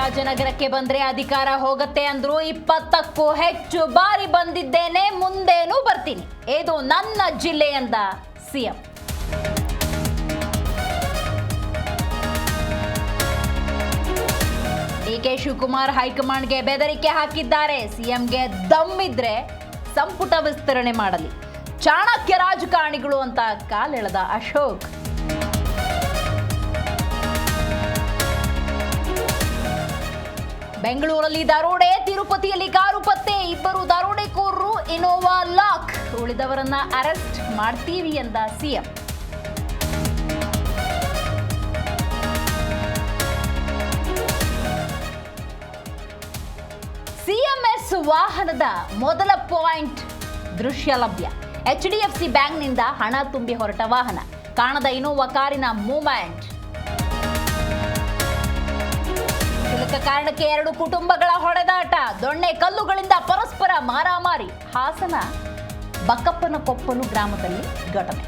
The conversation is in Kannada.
ಚಾಮರಾಜನಗರಕ್ಕೆ ಬಂದ್ರೆ ಅಧಿಕಾರ ಹೋಗುತ್ತೆ ಅಂದ್ರು 20ಕ್ಕೂ ಹೆಚ್ಚು ಬಾರಿ ಬಂದಿದ್ದೇನೆ, ಮುಂದೇನೂ ಬರ್ತೀನಿ. ಇದು ನನ್ನ ಜಿಲ್ಲೆ ಎಂದ ಸಿಎಂ. ಡಿಕೆ ಶಿವಕುಮಾರ್ ಹೈಕಮಾಂಡ್ಗೆ ಬೆದರಿಕೆ ಹಾಕಿದ್ದಾರೆ. ಸಿಎಂಗೆ ದಮ್ಮಿದ್ರೆ ಸಂಪುಟ ವಿಸ್ತರಣೆ ಮಾಡಲಿ, ಚಾಣಕ್ಯ ರಾಜಕಾರಣಿಗಳು ಅಂತ ಕಾಲೆಳೆದ ಅಶೋಕ್. ಬೆಂಗಳೂರಲ್ಲಿ ದರೋಡೆ, ತಿರುಪತಿಯಲ್ಲಿ ಕಾರು ಪತ್ತೆ, 2 ದರೋಡೆಕೋರರು, ಇನೋವಾ ಲಾಕ್, ಉಳಿದವರನ್ನ ಅರೆಸ್ಟ್ ಮಾಡ್ತೀವಿ ಎಂದ ಸಿಎಂ. ಸಿಎಂಎಸ್ ವಾಹನದ ಮೊದಲ ಪಾಯಿಂಟ್ ದೃಶ್ಯ ಲಭ್ಯ. HDFC ಬ್ಯಾಂಕ್ನಿಂದ ಹಣ ತುಂಬಿ ಹೊರಟ ವಾಹನ, ಕಾಣದ ಇನೋವಾ ಕಾರಿನ ಮೂವ್ಮೆಂಟ್. ಶುಲ್ಕ ಕಾರಣಕ್ಕೆ 2 ಕುಟುಂಬಗಳ ಹೊಡೆದಾಟ, ದೊಣ್ಣೆ ಕಲ್ಲುಗಳಿಂದ ಪರಸ್ಪರ ಮಾರಾಮಾರಿ. ಹಾಸನ ಬಕ್ಕಪ್ಪನಕೊಪ್ಪಲು ಗ್ರಾಮದಲ್ಲಿ ಘಟನೆ.